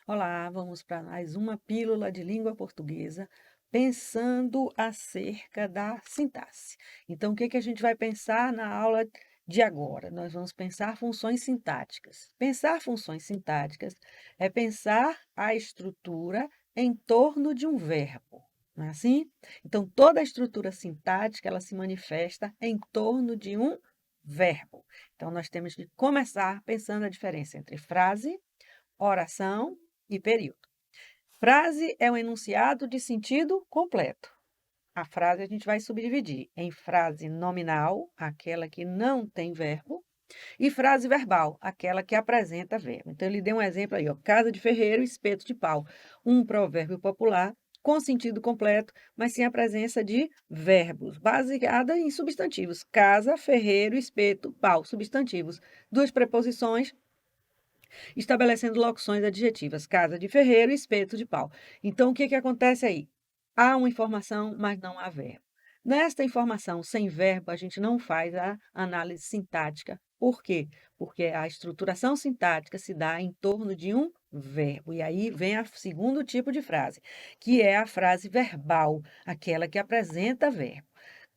Olá, vamos para mais uma pílula de língua portuguesa, pensando acerca da sintaxe. Então, o que que a gente vai pensar na aula de agora? Nós vamos pensar funções sintáticas. Pensar funções sintáticas é pensar a estrutura em torno de um verbo, não é assim? Então, toda a estrutura sintática, ela se manifesta em torno de um verbo. Então, nós temos que começar pensando a diferença entre frase, oração e período. Frase é um enunciado de sentido completo. A frase a gente vai subdividir em frase nominal, aquela que não tem verbo, e frase verbal, aquela que apresenta verbo. Então, ele deu um exemplo aí, ó, casa de ferreiro, espeto de pau. Um provérbio popular com sentido completo, mas sem a presença de verbos, baseada em substantivos. Casa, ferreiro, espeto, pau, substantivos. Duas preposições estabelecendo locuções adjetivas, casa de ferreiro e espeto de pau. Então, o que que acontece aí? Há uma informação, mas não há verbo. Nesta informação sem verbo, a gente não faz a análise sintática. Por quê? Porque a estruturação sintática se dá em torno de um verbo. E aí vem o segundo tipo de frase, que é a frase verbal, aquela que apresenta verbo.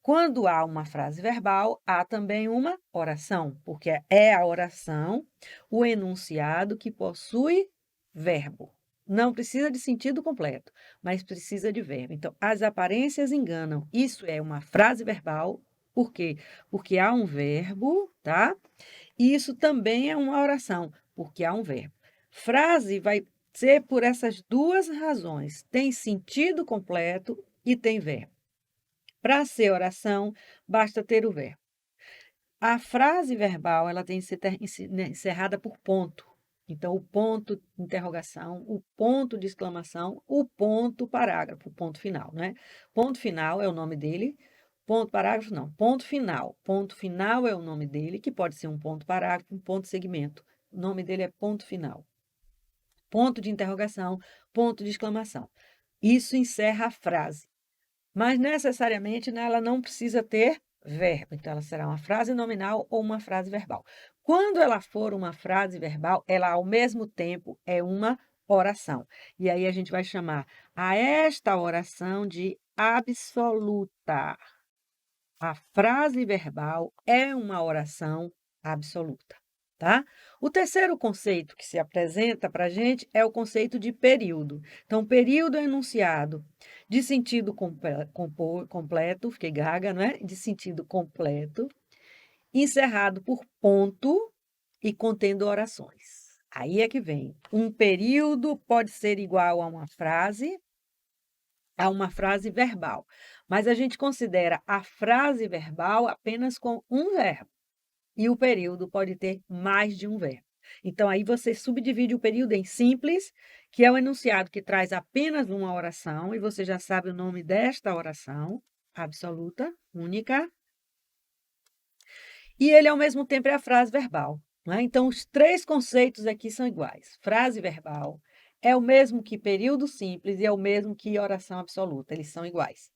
Quando há uma frase verbal, há também uma oração, porque é a oração o enunciado que possui verbo. Não precisa de sentido completo, mas precisa de verbo. Então, as aparências enganam. Isso é uma frase verbal, por quê? Porque há um verbo, tá? E isso também é uma oração, porque há um verbo. Frase vai ser por essas duas razões: tem sentido completo e tem verbo. Para ser oração, basta ter o verbo. A frase verbal, ela tem que ser encerrada por ponto. Então, o ponto de interrogação, o ponto de exclamação, o ponto parágrafo, o ponto final, né? Ponto final é o nome dele, ponto parágrafo não, ponto final. Ponto final é o nome dele, que pode ser um ponto parágrafo, um ponto segmento. O nome dele é ponto final. Ponto de interrogação, ponto de exclamação. Isso encerra a frase. Mas necessariamente, né, ela não precisa ter verbo, então ela será uma frase nominal ou uma frase verbal. Quando ela for uma frase verbal, ela ao mesmo tempo é uma oração. E aí a gente vai chamar a esta oração de absoluta. A frase verbal é uma oração absoluta, tá? O terceiro conceito que se apresenta para a gente é o conceito de período. Então, período é enunciado de sentido completo, fiquei gaga, não é? De sentido completo, encerrado por ponto e contendo orações. Aí é que vem. Um período pode ser igual a uma frase verbal, mas a gente considera a frase verbal apenas com um verbo, e o período pode ter mais de um verbo. Então, aí você subdivide o período em simples, que é o enunciado que traz apenas uma oração, e você já sabe o nome desta oração, absoluta, única, e ele, ao mesmo tempo, é a frase verbal, né? Então, os três conceitos aqui são iguais. Frase verbal é o mesmo que período simples e é o mesmo que oração absoluta, eles são iguais.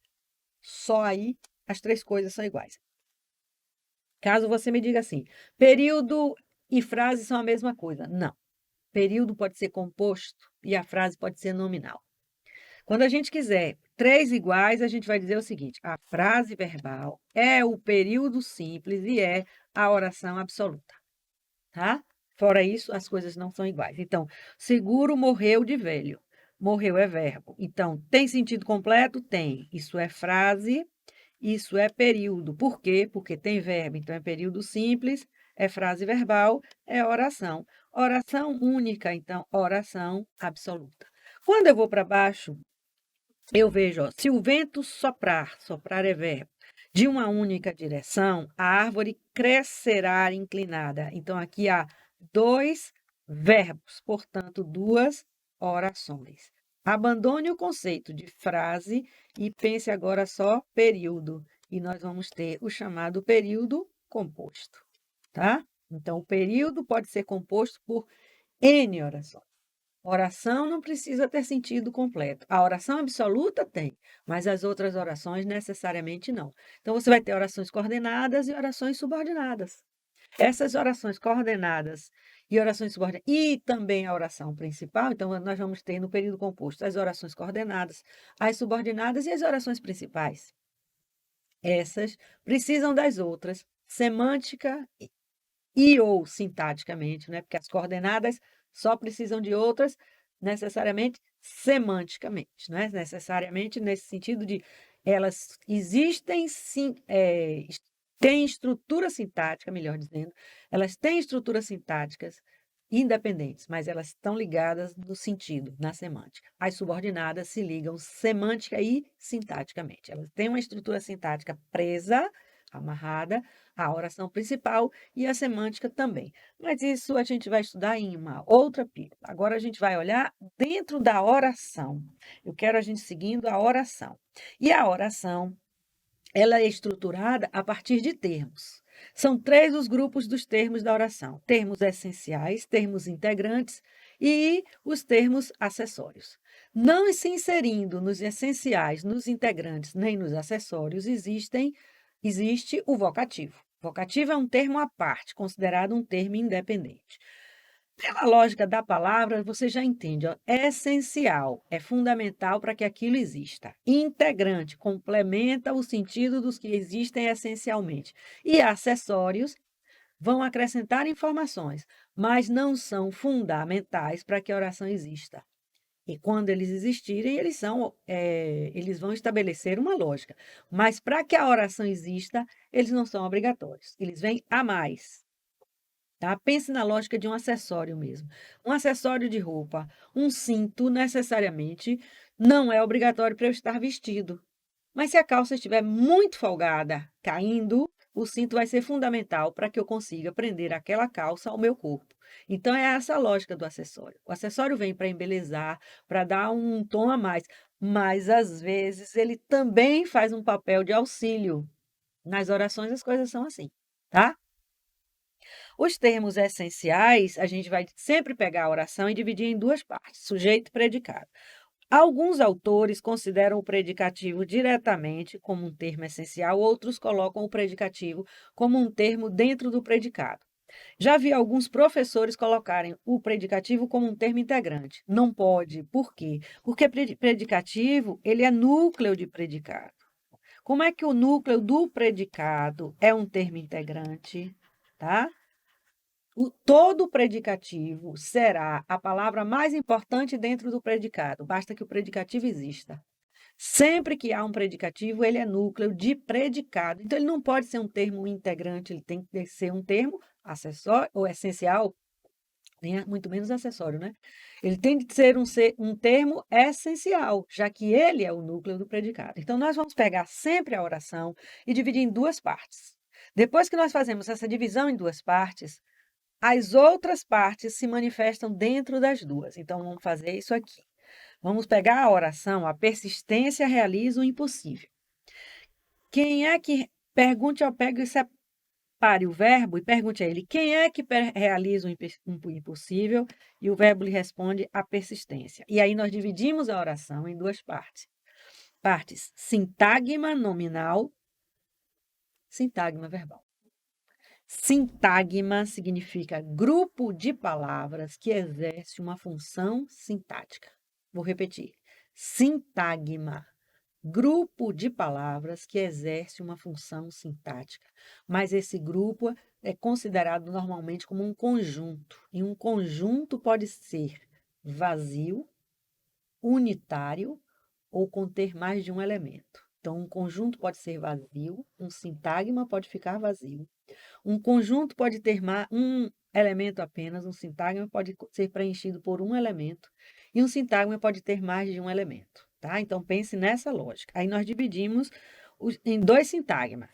Só aí as três coisas são iguais. Caso você me diga assim, período e frase são a mesma coisa. Não. Período pode ser composto e a frase pode ser nominal. Quando a gente quiser três iguais, a gente vai dizer o seguinte: a frase verbal é o período simples e é a oração absoluta, tá? Fora isso, as coisas não são iguais. Então, seguro morreu de velho. Morreu é verbo. Então, tem sentido completo? Tem. Isso é frase. Isso é período. Por quê? Porque tem verbo. Então, é período simples, é frase verbal, é oração. Oração única, então, oração absoluta. Quando eu vou para baixo, eu vejo, ó, se o vento soprar, soprar é verbo, de uma única direção, a árvore crescerá inclinada. Então, aqui há dois verbos, portanto, duas orações. Abandone o conceito de frase e pense agora só período. E nós vamos ter o chamado período composto, tá? Então, o período pode ser composto por N orações. Oração não precisa ter sentido completo. A oração absoluta tem, mas as outras orações necessariamente não. Então, você vai ter orações coordenadas e orações subordinadas. Essas orações coordenadas e orações subordinadas, e também a oração principal, então nós vamos ter no período composto as orações coordenadas, as subordinadas e as orações principais. Essas precisam das outras, semântica e ou sintaticamente, né? Porque as coordenadas só precisam de outras necessariamente semanticamente, né? Necessariamente nesse sentido de elas existem sim, têm estrutura sintática, melhor dizendo, elas têm estruturas sintáticas independentes, mas elas estão ligadas no sentido, na semântica. As subordinadas se ligam semântica e sintaticamente. Elas têm uma estrutura sintática presa, amarrada à oração principal e a semântica também. Mas isso a gente vai estudar em uma outra pílula. Agora a gente vai olhar dentro da oração. Eu quero a gente seguindo a oração. E a oração, ela é estruturada a partir de termos. São três os grupos dos termos da oração: termos essenciais, termos integrantes e os termos acessórios. Não se inserindo nos essenciais, nos integrantes, nem nos acessórios, existe o vocativo. Vocativo é um termo à parte, considerado um termo independente. Pela lógica da palavra, você já entende, ó, é essencial, é fundamental para que aquilo exista. Integrante, complementa o sentido dos que existem essencialmente. E acessórios vão acrescentar informações, mas não são fundamentais para que a oração exista. E quando eles existirem, eles vão estabelecer uma lógica. Mas para que a oração exista, eles não são obrigatórios. Eles vêm a mais. Tá? Pense na lógica de um acessório mesmo. Um acessório de roupa, um cinto, necessariamente, não é obrigatório para eu estar vestido. Mas se a calça estiver muito folgada, caindo, o cinto vai ser fundamental para que eu consiga prender aquela calça ao meu corpo. Então, é essa a lógica do acessório. O acessório vem para embelezar, para dar um tom a mais, mas às vezes ele também faz um papel de auxílio. Nas orações as coisas são assim, tá? Os termos essenciais, a gente vai sempre pegar a oração e dividir em duas partes, sujeito e predicado. Alguns autores consideram o predicativo diretamente como um termo essencial, outros colocam o predicativo como um termo dentro do predicado. Já vi alguns professores colocarem o predicativo como um termo integrante. Não pode. Por quê? Porque predicativo, ele é núcleo de predicado. Como é que o núcleo do predicado é um termo integrante, tá? Todo predicativo será a palavra mais importante dentro do predicado, basta que o predicativo exista. Sempre que há um predicativo, ele é núcleo de predicado. Então, ele não pode ser um termo integrante, ele tem que ser um termo acessório ou essencial, nem muito menos acessório, né? Ele tem de ser um termo essencial, já que ele é o núcleo do predicado. Então, nós vamos pegar sempre a oração e dividir em duas partes. Depois que nós fazemos essa divisão em duas partes, as outras partes se manifestam dentro das duas. Então, vamos fazer isso aqui. Vamos pegar a oração, a persistência realiza o impossível. Quem é que pergunte ao pego e separe o verbo e pergunte a ele quem é que realiza o impossível e o verbo lhe responde a persistência. E aí nós dividimos a oração em duas partes. Partes sintagma nominal, sintagma verbal. Sintagma significa grupo de palavras que exerce uma função sintática. Vou repetir. Sintagma, grupo de palavras que exerce uma função sintática. Mas esse grupo é considerado normalmente como um conjunto. E um conjunto pode ser vazio, unitário ou conter mais de um elemento. Então, um conjunto pode ser vazio, um sintagma pode ficar vazio. Um conjunto pode ter um elemento apenas, um sintagma pode ser preenchido por um elemento, e um sintagma pode ter mais de um elemento, tá? Então, pense nessa lógica. Aí nós dividimos em dois sintagmas.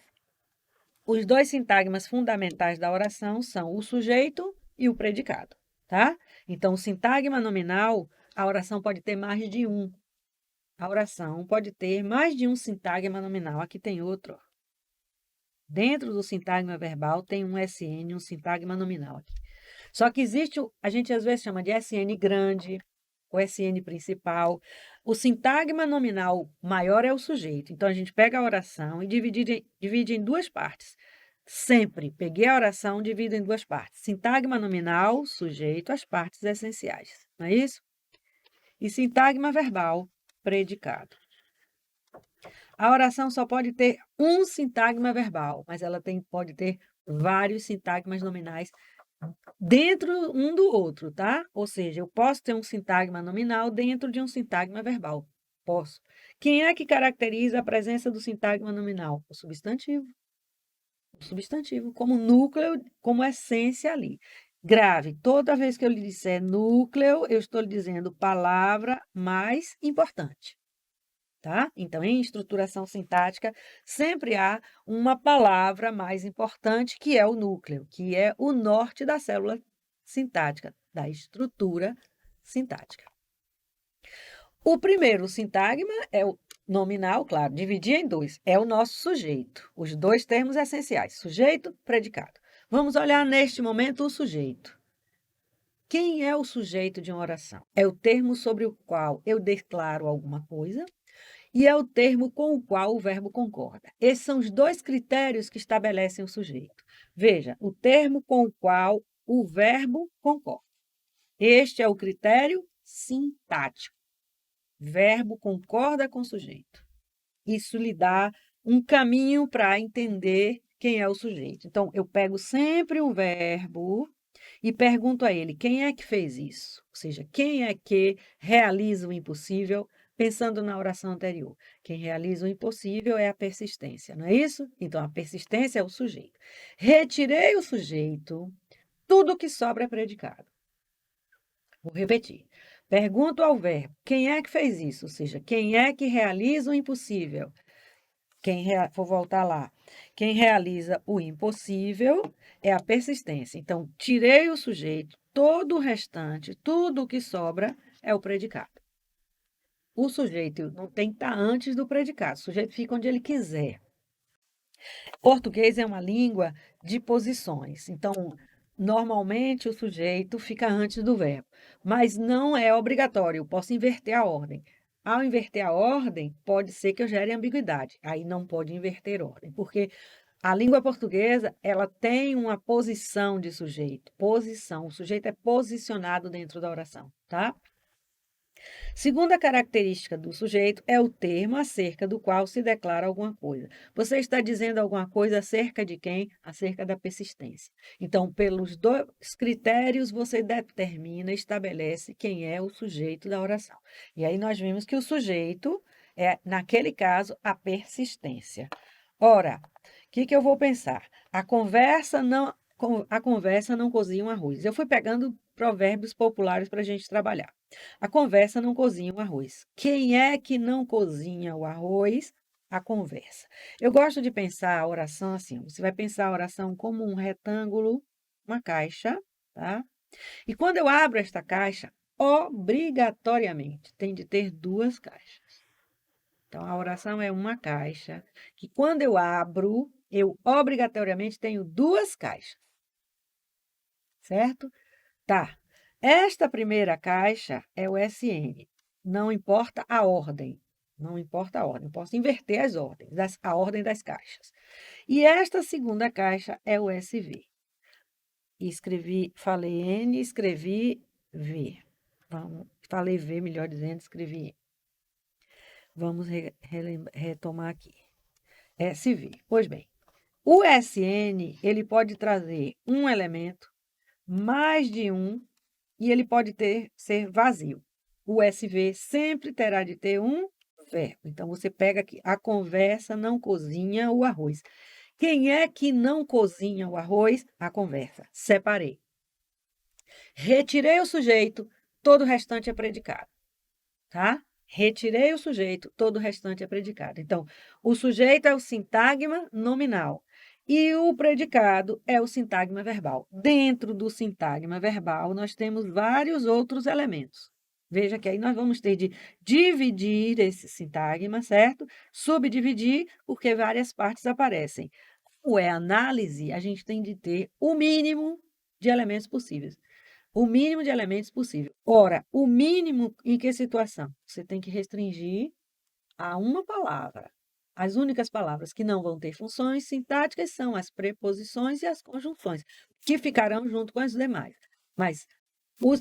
Os dois sintagmas fundamentais da oração são o sujeito e o predicado, tá? Então, o sintagma nominal, a oração pode ter mais de um. A oração pode ter mais de um sintagma nominal. Aqui tem outro, ó. Dentro do sintagma verbal tem um SN, um sintagma nominal aqui. Só que existe, a gente às vezes chama de SN grande, o SN principal. O sintagma nominal maior é o sujeito. Então, a gente pega a oração e divide em duas partes. Sempre. Peguei a oração, divido em duas partes. Sintagma nominal, sujeito, as partes essenciais. Não é isso? E sintagma verbal, predicado. A oração só pode ter um sintagma verbal, mas ela pode ter vários sintagmas nominais dentro um do outro, tá? Ou seja, eu posso ter um sintagma nominal dentro de um sintagma verbal. Posso. Quem é que caracteriza a presença do sintagma nominal? O substantivo. O substantivo, como núcleo, como essência ali. Grave, toda vez que eu lhe disser núcleo, eu estou lhe dizendo palavra mais importante. Tá? Então, em estruturação sintática, sempre há uma palavra mais importante, que é o núcleo, que é o norte da célula sintática, da estrutura sintática. O primeiro sintagma é o nominal, claro, dividir em dois, é o nosso sujeito. Os dois termos essenciais, sujeito, predicado. Vamos olhar neste momento o sujeito. Quem é o sujeito de uma oração? É o termo sobre o qual eu declaro alguma coisa, e é o termo com o qual o verbo concorda. Esses são os dois critérios que estabelecem o sujeito. Veja, o termo com o qual o verbo concorda. Este é o critério sintático. Verbo concorda com sujeito. Isso lhe dá um caminho para entender quem é o sujeito. Então, eu pego sempre o verbo e pergunto a ele quem é que fez isso? Ou seja, quem é que realiza o impossível, pensando na oração anterior. Quem realiza o impossível é a persistência, não é isso? Então, a persistência é o sujeito. Retirei o sujeito, tudo que sobra é predicado. Vou repetir. Pergunto ao verbo, quem é que fez isso? Ou seja, quem é que realiza o impossível? Vou voltar lá. Quem realiza o impossível é a persistência. Então, tirei o sujeito, todo o restante, tudo o que sobra é o predicado. O sujeito não tem que estar antes do predicado. O sujeito fica onde ele quiser. Português é uma língua de posições. Então, normalmente o sujeito fica antes do verbo, mas não é obrigatório. Eu posso inverter a ordem. Ao inverter a ordem, pode ser que eu gere ambiguidade. Aí não pode inverter ordem, porque a língua portuguesa, ela tem uma posição de sujeito. Posição. O sujeito é posicionado dentro da oração, tá? Segunda característica do sujeito é o termo acerca do qual se declara alguma coisa. Você está dizendo alguma coisa acerca de quem? Acerca da persistência. Então, pelos dois critérios, você determina, estabelece quem é o sujeito da oração. E aí nós vimos que o sujeito é, naquele caso, a persistência. Ora, o que eu vou pensar? A conversa não cozinha um arroz. Eu fui pegando provérbios populares para a gente trabalhar. A conversa não cozinha o arroz. Quem é que não cozinha o arroz? A conversa. Eu gosto de pensar a oração assim. Você vai pensar a oração como um retângulo, uma caixa, tá? E quando eu abro esta caixa, obrigatoriamente tem de ter duas caixas. Então, a oração é uma caixa que, quando eu abro, eu obrigatoriamente tenho duas caixas. Certo? Tá. Esta primeira caixa é o SN. Não importa a ordem. Não importa a ordem. Posso inverter as ordens, a ordem das caixas. E esta segunda caixa é o SV. Falei N, escrevi V. Falei V, melhor dizendo, escrevi N. Vamos retomar aqui. SV. Pois bem, o SN, ele pode trazer um elemento, mais de um, e ele pode ser vazio. O SV sempre terá de ter um verbo. Então, você pega aqui, a conversa não cozinha o arroz. Quem é que não cozinha o arroz? A conversa. Separei. Retirei o sujeito, todo o restante é predicado. Tá? Retirei o sujeito, todo o restante é predicado. Então, o sujeito é o sintagma nominal e o predicado é o sintagma verbal. Dentro do sintagma verbal, nós temos vários outros elementos. Veja que aí nós vamos ter de dividir esse sintagma, certo? Subdividir, porque várias partes aparecem. Como é análise, a gente tem de ter o mínimo de elementos possíveis. O mínimo de elementos possível. Ora, o mínimo em que situação? Você tem que restringir a uma palavra. As únicas palavras que não vão ter funções sintáticas são as preposições e as conjunções, que ficarão junto com as demais. Mas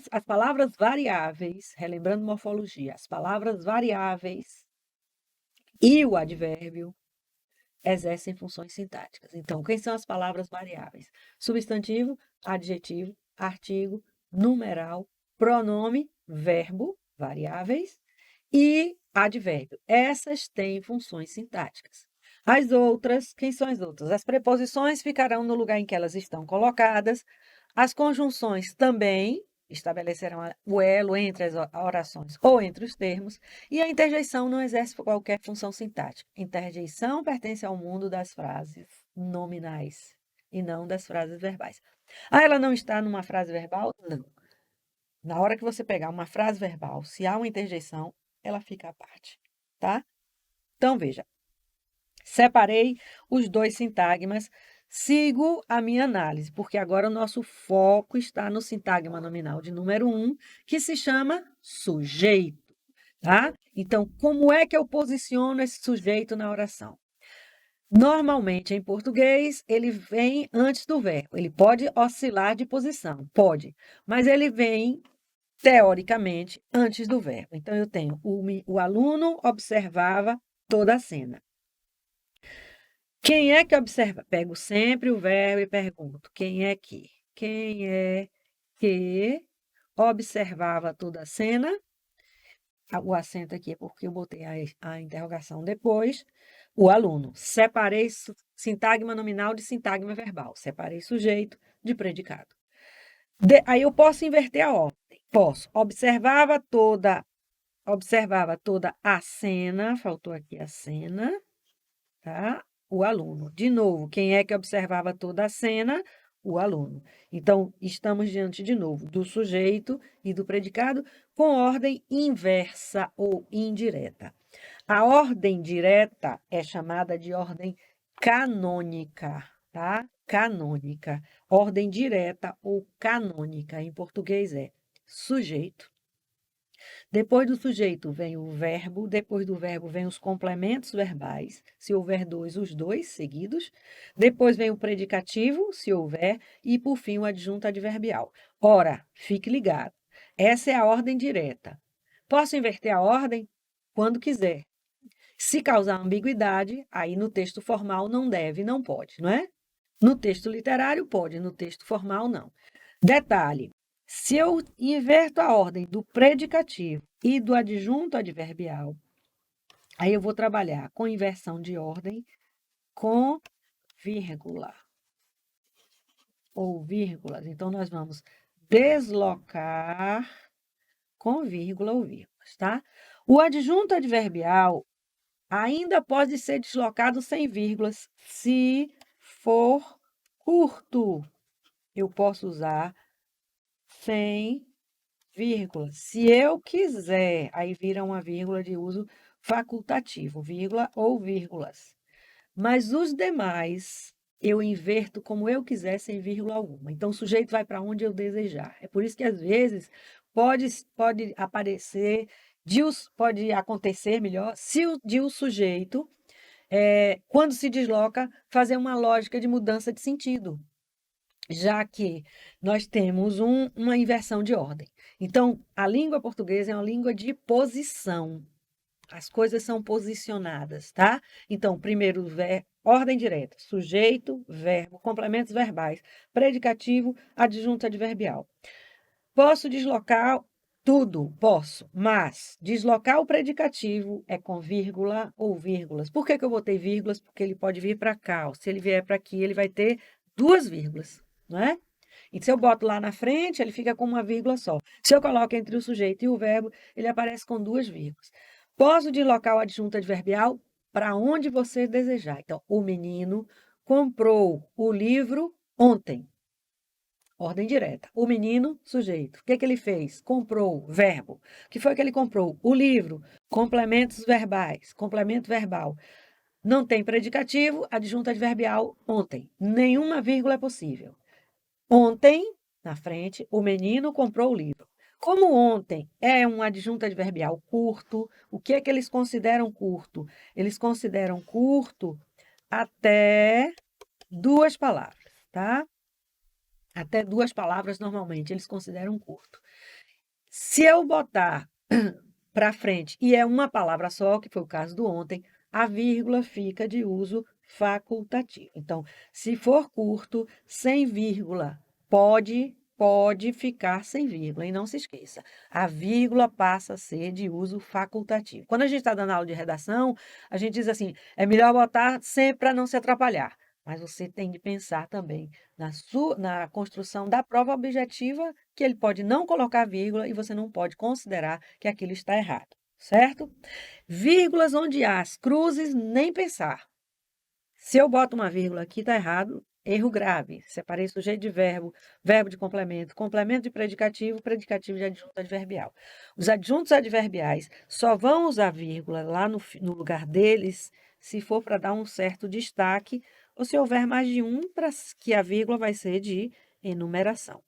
as palavras variáveis, relembrando morfologia, as palavras variáveis e o advérbio exercem funções sintáticas. Então, quem são as palavras variáveis? Substantivo, adjetivo, artigo, numeral, pronome, verbo, variáveis, e advérbio. Essas têm funções sintáticas. As outras, quem são as outras? As preposições ficarão no lugar em que elas estão colocadas. As conjunções também estabelecerão o elo entre as orações ou entre os termos. E a interjeição não exerce qualquer função sintática. Interjeição pertence ao mundo das frases nominais e não das frases verbais. Ah, ela não está numa frase verbal? Não. Na hora que você pegar uma frase verbal, se há uma interjeição, ela fica à parte, tá? Então, veja, separei os dois sintagmas, sigo a minha análise, porque agora o nosso foco está no sintagma nominal de número 1, que se chama sujeito, tá? Então, como é que eu posiciono esse sujeito na oração? Normalmente, em português, ele vem antes do verbo. Ele pode oscilar de posição, pode, mas ele vem teoricamente, antes do verbo. Então, eu tenho o aluno observava toda a cena. Quem é que observa? Pego sempre o verbo e pergunto: quem é que? Quem é que observava toda a cena? O acento aqui é porque eu botei a interrogação depois. O aluno. Separei sintagma nominal de sintagma verbal. Separei sujeito de predicado. Aí eu posso inverter a ordem. Posso. Observava toda a cena, faltou aqui a cena, tá? O aluno. De novo, quem é que observava toda a cena? O aluno. Então, estamos diante, de novo, do sujeito e do predicado com ordem inversa ou indireta. A ordem direta é chamada de ordem canônica, tá? Canônica. Ordem direta ou canônica, em português é sujeito. Depois do sujeito vem o verbo, depois do verbo vem os complementos verbais, se houver dois, os dois seguidos. Depois vem o predicativo, se houver, e por fim o adjunto adverbial. Ora, fique ligado. Essa é a ordem direta. Posso inverter a ordem? Quando quiser. Se causar ambiguidade, aí no texto formal não deve, não pode, não é? No texto literário pode, no texto formal não. Detalhe: se eu inverto a ordem do predicativo e do adjunto adverbial, aí eu vou trabalhar com inversão de ordem com vírgula ou vírgulas. Então, nós vamos deslocar com vírgula ou vírgulas, tá? O adjunto adverbial ainda pode ser deslocado sem vírgulas, se for curto. Eu posso usar sem vírgula. Se eu quiser, aí vira uma vírgula de uso facultativo, vírgula ou vírgulas. Mas os demais eu inverto como eu quiser, sem vírgula alguma. Então, o sujeito vai para onde eu desejar. É por isso que, às vezes, pode aparecer, pode acontecer, melhor, se o sujeito, quando se desloca, fazer uma lógica de mudança de sentido, já que nós temos uma inversão de ordem. Então, a língua portuguesa é uma língua de posição. As coisas são posicionadas, tá? Então, primeiro, ordem direta, sujeito, verbo, complementos verbais, predicativo, adjunto adverbial. Posso deslocar tudo, posso, mas deslocar o predicativo é com vírgula ou vírgulas. Por que eu botei vírgulas? Porque ele pode vir para cá. Se ele vier para aqui, ele vai ter duas vírgulas, não é? E se eu boto lá na frente, ele fica com uma vírgula só. Se eu coloco entre o sujeito e o verbo, ele aparece com duas vírgulas. Posso deslocar o adjunto adverbial para onde você desejar. Então, o menino comprou o livro ontem. Ordem direta. O menino, sujeito. O que ele fez? Comprou, verbo. O que foi que ele comprou? O livro. Complementos verbais. Complemento verbal. Não tem predicativo, adjunto adverbial, ontem. Nenhuma vírgula é possível. Ontem, na frente, o menino comprou o livro. Como ontem é um adjunto adverbial curto, o que é que eles consideram curto? Eles consideram curto até 2 palavras, tá? Até 2 palavras, normalmente, eles consideram curto. Se eu botar para frente e é uma palavra só, que foi o caso do ontem, a vírgula fica de uso facultativo. Então, se for curto, sem vírgula, pode ficar sem vírgula. E não se esqueça, a vírgula passa a ser de uso facultativo. Quando a gente está dando aula de redação, a gente diz assim, é melhor botar sempre para não se atrapalhar. Mas você tem de pensar também na construção da prova objetiva, que ele pode não colocar vírgula e você não pode considerar que aquilo está errado, certo? Vírgulas onde há as cruzes, nem pensar. Se eu boto uma vírgula aqui, está errado, erro grave. Separei sujeito de verbo, verbo de complemento, complemento de predicativo, predicativo de adjunto adverbial. Os adjuntos adverbiais só vão usar vírgula lá no lugar deles se for para dar um certo destaque ou se houver mais de um, que a vírgula vai ser de enumeração.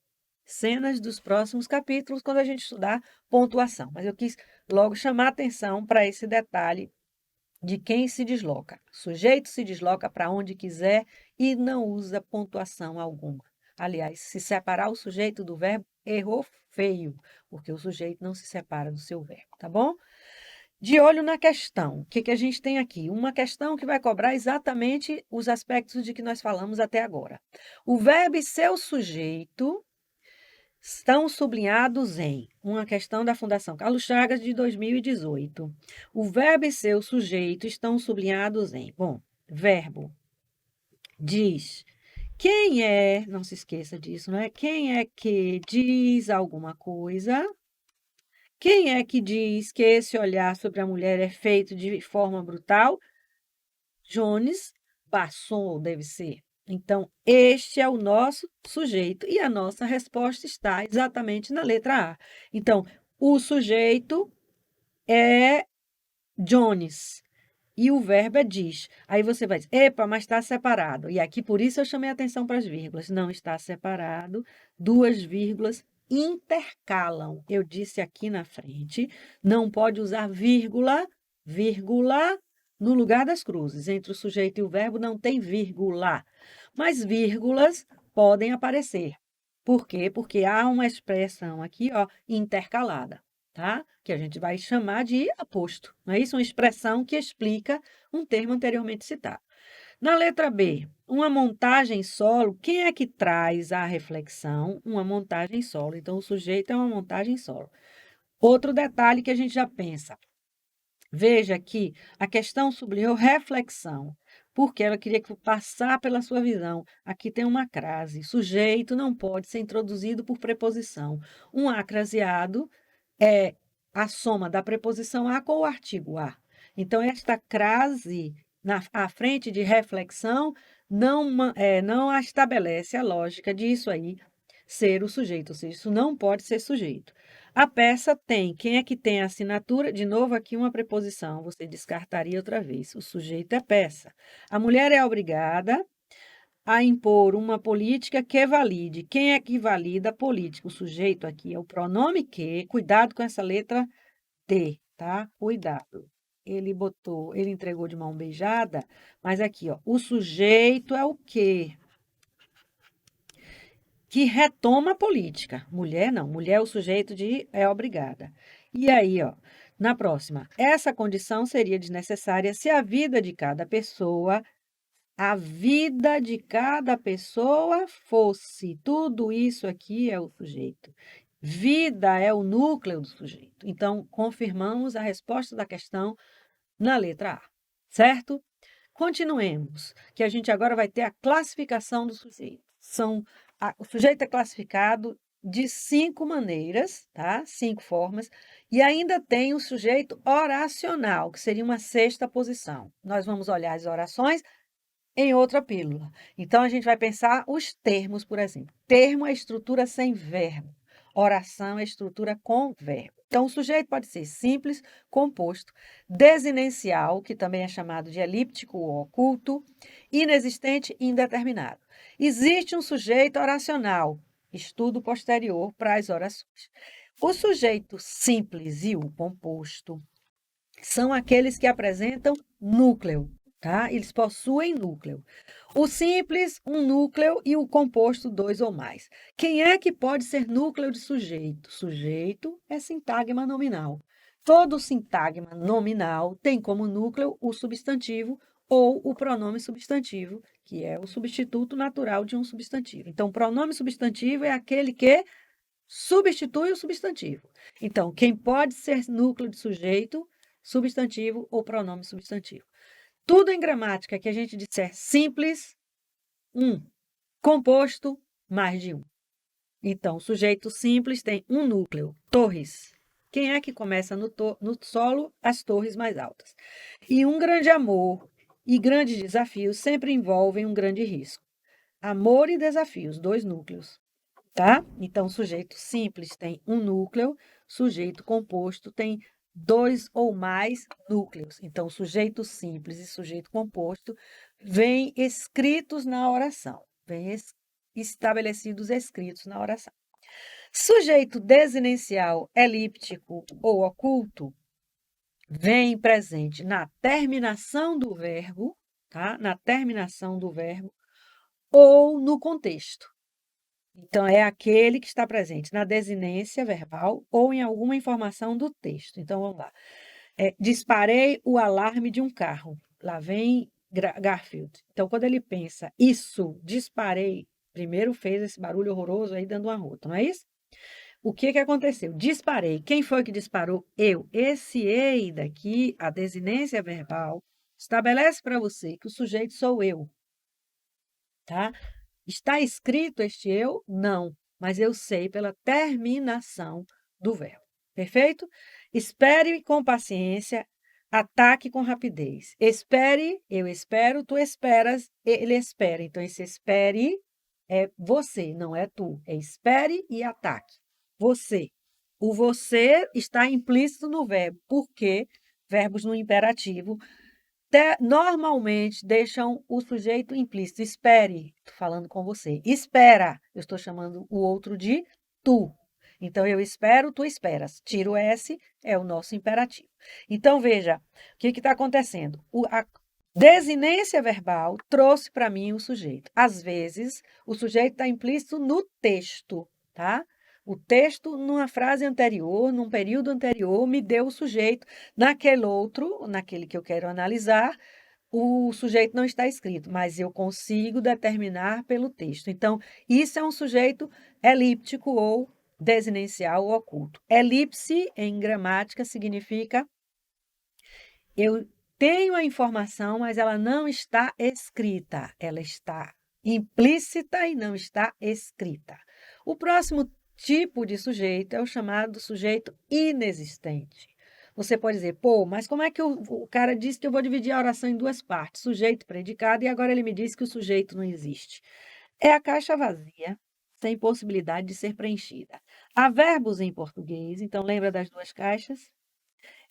Cenas dos próximos capítulos, quando a gente estudar pontuação. Mas eu quis logo chamar a atenção para esse detalhe de quem se desloca. O sujeito se desloca para onde quiser e não usa pontuação alguma. Aliás, se separar o sujeito do verbo, errou feio, porque o sujeito não se separa do seu verbo, tá bom? De olho na questão. O que a gente tem aqui? Uma questão que vai cobrar exatamente os aspectos de que nós falamos até agora. O verbo e seu sujeito estão sublinhados em uma questão da Fundação Carlos Chagas de 2018. O verbo e seu sujeito estão sublinhados em, bom, verbo diz quem é, não se esqueça disso, não é? Quem é que diz alguma coisa? Quem é que diz que esse olhar sobre a mulher é feito de forma brutal? Jones Basson deve ser. Então, este é o nosso sujeito e a nossa resposta está exatamente na letra A. Então, o sujeito é Jones e o verbo é diz. Aí você vai dizer, epa, mas está separado. E aqui, por isso, eu chamei a atenção para as vírgulas. Não está separado, 2 vírgulas intercalam. Eu disse aqui na frente, não pode usar vírgula, vírgula, no lugar das cruzes. Entre o sujeito e o verbo não tem vírgula. Mas vírgulas podem aparecer. Por quê? Porque há uma expressão aqui, ó, intercalada, tá? Que a gente vai chamar de aposto. Não é isso? Uma expressão que explica um termo anteriormente citado. Na letra B, uma montagem solo, quem é que traz a reflexão? Uma montagem solo. Então, o sujeito é uma montagem solo. Outro detalhe que a gente já pensa. Veja que a questão sublinhou reflexão, porque ela queria que passar pela sua visão. Aqui tem uma crase. Sujeito não pode ser introduzido por preposição. Um acraseado é a soma da preposição a com o artigo a. Então, esta crase à frente de reflexão não a estabelece a lógica disso aí ser o sujeito, ou seja, isso não pode ser sujeito. A peça tem, quem é que tem a assinatura? De novo, aqui uma preposição, você descartaria outra vez. O sujeito é peça. A mulher é obrigada a impor uma política que valide. Quem é que valida a política? O sujeito aqui é o pronome que. Cuidado com essa letra T, tá? Cuidado. Ele entregou de mão beijada, mas aqui, ó, o sujeito é o quê? Que retoma a política. Mulher não, mulher é o sujeito de é obrigada. E aí, ó, na próxima, essa condição seria desnecessária se a vida de cada pessoa fosse. Tudo isso aqui é o sujeito. Vida é o núcleo do sujeito. Então, confirmamos a resposta da questão na letra A, certo? Continuemos, que a gente agora vai ter a classificação do sujeito. O sujeito é classificado de 5 maneiras, tá? 5 formas, e ainda tem o sujeito oracional, que seria uma sexta posição. Nós vamos olhar as orações em outra pílula. Então, a gente vai pensar os termos, por exemplo. Termo é estrutura sem verbo. Oração é estrutura com verbo. Então, o sujeito pode ser simples, composto, desinencial, que também é chamado de elíptico ou oculto, inexistente e indeterminado. Existe um sujeito oracional, estudo posterior para as orações. O sujeito simples e o composto são aqueles que apresentam núcleo, tá? Eles possuem núcleo. O simples, um núcleo, e o composto, dois ou mais. Quem é que pode ser núcleo de sujeito? Sujeito é sintagma nominal. Todo sintagma nominal tem como núcleo o substantivo ou o pronome substantivo, que é o substituto natural de um substantivo. Então, o pronome substantivo é aquele que substitui o substantivo. Então, quem pode ser núcleo de sujeito, substantivo ou pronome substantivo. Tudo em gramática que a gente disser simples, um. Composto, mais de um. Então, o sujeito simples tem um núcleo, torres. Quem é que começa no solo? As torres mais altas. E um grande amor e grandes desafios sempre envolvem um grande risco. Amor e desafios, dois núcleos. Tá? Então, sujeito simples tem um núcleo, sujeito composto tem dois ou mais núcleos. Então, sujeito simples e sujeito composto vêm escritos na oração, vêm estabelecidos escritos na oração. Sujeito desinencial, elíptico ou oculto vem presente na terminação do verbo, tá? Na terminação do verbo ou no contexto. Então, é aquele que está presente na desinência verbal ou em alguma informação do texto. Então, vamos lá. Disparei o alarme de um carro. Lá vem Garfield. Então, quando ele pensa, isso, disparei, primeiro fez esse barulho horroroso aí dando uma rota, não é isso? O que que aconteceu? Disparei. Quem foi que disparou? Eu. Esse ei daqui, a desinência verbal, estabelece para você que o sujeito sou eu, tá? Está escrito este eu? Não, mas eu sei pela terminação do verbo. Perfeito? Espere com paciência, ataque com rapidez. Espere, eu espero, tu esperas, ele espera. Então, esse espere é você, não é tu. É espere e ataque. Você. O você está implícito no verbo, porque verbos no imperativo normalmente deixam o sujeito implícito. Espere, estou falando com você. Espera, eu estou chamando o outro de tu. Então, eu espero, tu esperas. Tiro o S, é o nosso imperativo. Então, veja, o que está acontecendo? A desinência verbal trouxe para mim o sujeito. Às vezes, o sujeito está implícito no texto, tá? O texto, numa frase anterior, num período anterior, me deu o sujeito. Naquele outro, naquele que eu quero analisar, o sujeito não está escrito, mas eu consigo determinar pelo texto. Então, isso é um sujeito elíptico ou desinencial ou oculto. Elipse, em gramática, significa eu tenho a informação, mas ela não está escrita. Ela está implícita e não está escrita. O próximo tipo de sujeito é o chamado sujeito inexistente. Você pode dizer, pô, mas como é que o cara disse que eu vou dividir a oração em duas partes, sujeito e predicado, e agora ele me diz que o sujeito não existe? É a caixa vazia, sem possibilidade de ser preenchida. Há verbos em português, então lembra das duas caixas?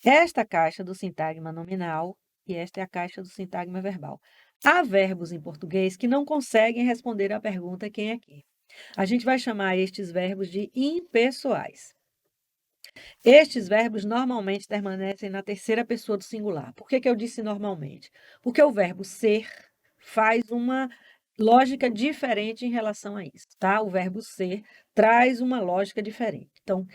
Esta caixa do sintagma nominal e esta é a caixa do sintagma verbal. Há verbos em português que não conseguem responder à pergunta quem é quem. A gente vai chamar estes verbos de impessoais. Estes verbos normalmente permanecem na terceira pessoa do singular. Por que eu disse normalmente? Porque o verbo ser faz uma lógica diferente em relação a isso, tá? O verbo ser traz uma lógica diferente. Então,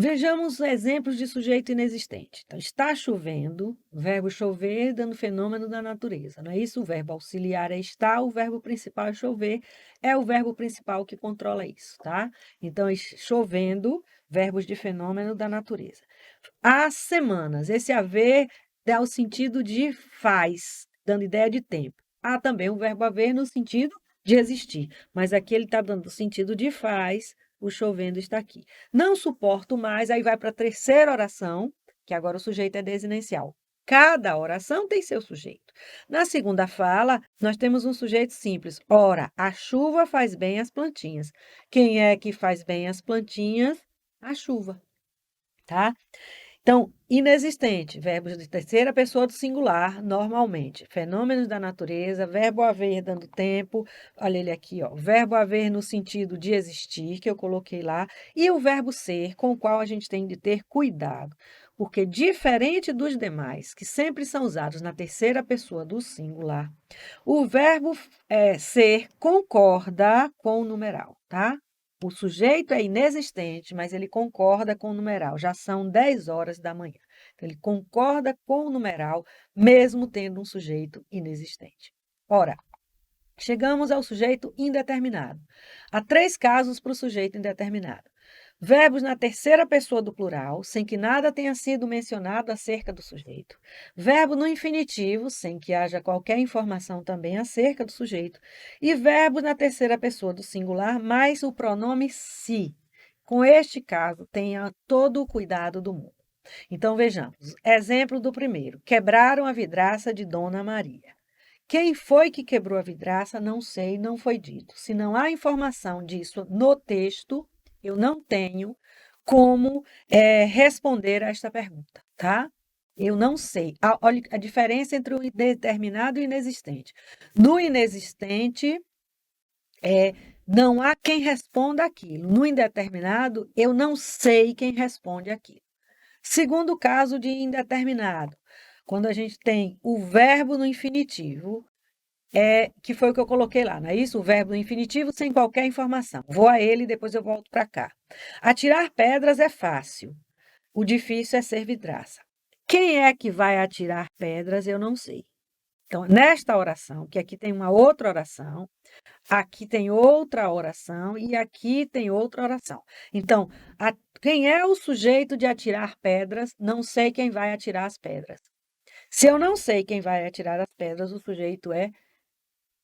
vejamos exemplos de sujeito inexistente. Então, está chovendo, verbo chover, dando fenômeno da natureza. Não é isso? O verbo auxiliar é estar, o verbo principal é chover, é o verbo principal que controla isso, tá? Então, chovendo, verbos de fenômeno da natureza. Há semanas, esse haver dá o sentido de faz, dando ideia de tempo. Há também o verbo haver no sentido de existir, mas aqui ele está dando o sentido de faz, o chovendo está aqui. Não suporto mais, aí vai para a terceira oração, que agora o sujeito é desinencial. Cada oração tem seu sujeito. Na segunda fala, nós temos um sujeito simples. Ora, a chuva faz bem às plantinhas. Quem é que faz bem às plantinhas? A chuva, tá? Então, inexistente, verbos de terceira pessoa do singular, normalmente. Fenômenos da natureza, verbo haver dando tempo, olha ele aqui, ó, verbo haver no sentido de existir, que eu coloquei lá, e o verbo ser, com o qual a gente tem de ter cuidado. Porque, diferente dos demais, que sempre são usados na terceira pessoa do singular, o verbo ser concorda com o numeral, tá? O sujeito é inexistente, mas ele concorda com o numeral. Já são 10 horas da manhã. Então, ele concorda com o numeral, mesmo tendo um sujeito inexistente. Ora, chegamos ao sujeito indeterminado. Há 3 casos para o sujeito indeterminado. Verbos na terceira pessoa do plural, sem que nada tenha sido mencionado acerca do sujeito. Verbo no infinitivo, sem que haja qualquer informação também acerca do sujeito. E verbo na terceira pessoa do singular, mais o pronome se. Com este caso, tenha todo o cuidado do mundo. Então, vejamos. Exemplo do primeiro. Quebraram a vidraça de Dona Maria. Quem foi que quebrou a vidraça? Não sei, não foi dito. Se não há informação disso no texto, eu não tenho como responder a esta pergunta, tá? Eu não sei. Olha a diferença entre o indeterminado e o inexistente. No inexistente, não há quem responda aquilo. No indeterminado, eu não sei quem responde aquilo. Segundo caso de indeterminado, quando a gente tem o verbo no infinitivo, que foi o que eu coloquei lá, não é isso? O verbo no infinitivo sem qualquer informação. Vou a ele e depois eu volto para cá. Atirar pedras é fácil. O difícil é ser vidraça. Quem é que vai atirar pedras? Eu não sei. Então, nesta oração, que aqui tem uma outra oração, aqui tem outra oração e aqui tem outra oração. Então, quem é o sujeito de atirar pedras? Não sei quem vai atirar as pedras. Se eu não sei quem vai atirar as pedras, o sujeito é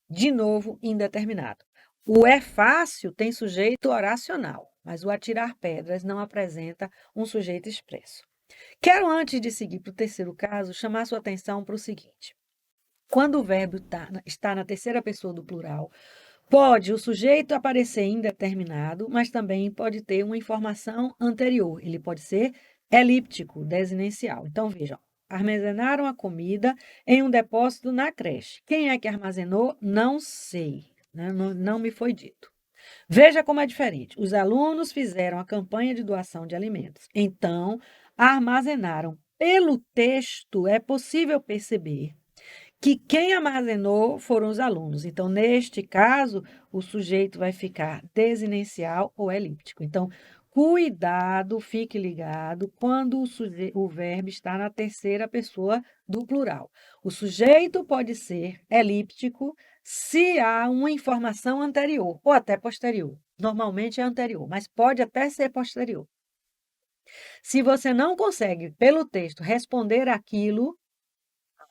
de novo, indeterminado. O é fácil tem sujeito oracional, mas o atirar pedras não apresenta um sujeito expresso. Quero, antes de seguir para o terceiro caso, chamar sua atenção para o seguinte. Quando o verbo está na terceira pessoa do plural, pode o sujeito aparecer indeterminado, mas também pode ter uma informação anterior. Ele pode ser elíptico, desinencial. Então, vejam. Armazenaram a comida em um depósito na creche. Quem é que armazenou? Não sei, né? Não me foi dito. Veja como é diferente. Os alunos fizeram a campanha de doação de alimentos. Então, armazenaram. Pelo texto, é possível perceber que quem armazenou foram os alunos. Então, neste caso, o sujeito vai ficar desinencial ou elíptico. Então, cuidado, fique ligado quando o verbo está na terceira pessoa do plural. O sujeito pode ser elíptico se há uma informação anterior ou até posterior. Normalmente é anterior, mas pode até ser posterior. Se você não consegue, pelo texto, responder aquilo,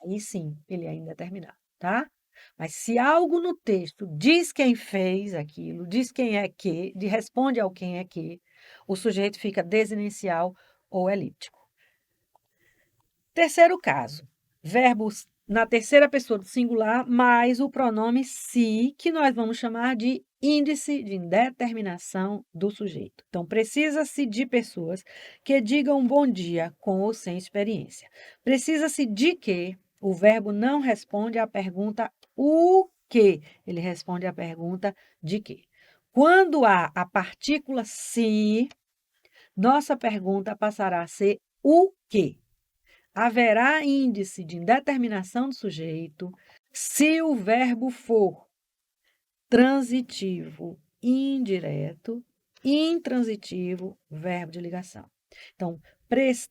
aí sim, ele é indeterminado, tá? Mas se algo no texto diz quem fez aquilo, diz quem é que, responde ao quem é que, o sujeito fica desinencial ou elíptico. Terceiro caso, verbos na terceira pessoa do singular, mais o pronome se, que nós vamos chamar de índice de indeterminação do sujeito. Então, precisa-se de pessoas que digam bom dia com ou sem experiência. Precisa-se de que o verbo não responde à pergunta o que, ele responde à pergunta de que. Quando há a partícula se, nossa pergunta passará a ser o que. Haverá índice de indeterminação do sujeito se o verbo for transitivo, indireto, intransitivo, verbo de ligação. Então,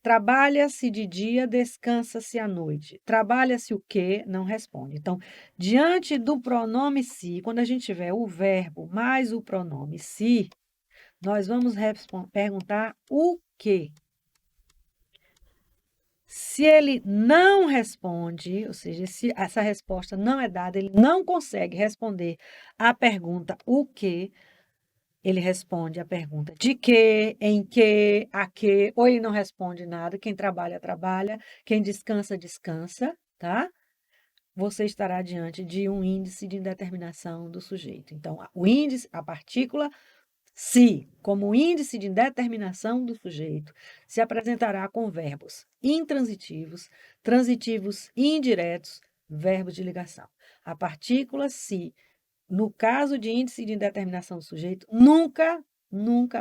trabalha-se de dia, descansa-se à noite. Trabalha-se o quê? Não responde. Então, diante do pronome se, quando a gente tiver o verbo mais o pronome se, nós vamos perguntar o quê? Se ele não responde, ou seja, se essa resposta não é dada, ele não consegue responder à pergunta o que, ele responde a pergunta de que, em que, a que, ou ele não responde nada. Quem trabalha, trabalha. Quem descansa, descansa, tá? Você estará diante de um índice de indeterminação do sujeito. Então, o índice, a partícula se, como índice de indeterminação do sujeito, se apresentará com verbos intransitivos, transitivos indiretos, verbos de ligação. A partícula se, no caso de índice de indeterminação do sujeito, nunca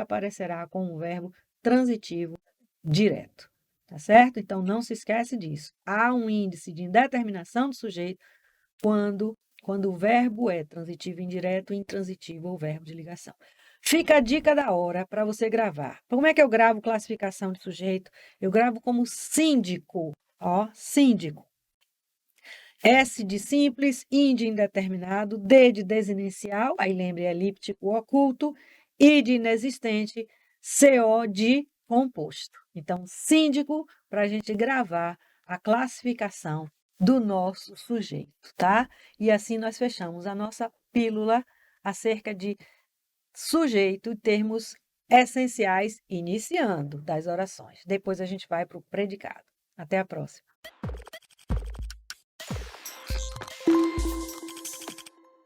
aparecerá com um verbo transitivo direto. Tá certo? Então, não se esquece disso. Há um índice de indeterminação do sujeito quando o verbo é transitivo indireto, intransitivo ou verbo de ligação. Fica a dica da hora para você gravar. Como é que eu gravo classificação de sujeito? Eu gravo como síndico, ó, síndico. S de simples, IN de indeterminado, D de desinicial, aí lembre elíptico oculto, I de inexistente, CO de composto. Então, síndico, para a gente gravar a classificação do nosso sujeito, tá? E assim nós fechamos a nossa pílula acerca de sujeito e termos essenciais, iniciando das orações. Depois a gente vai para o predicado. Até a próxima.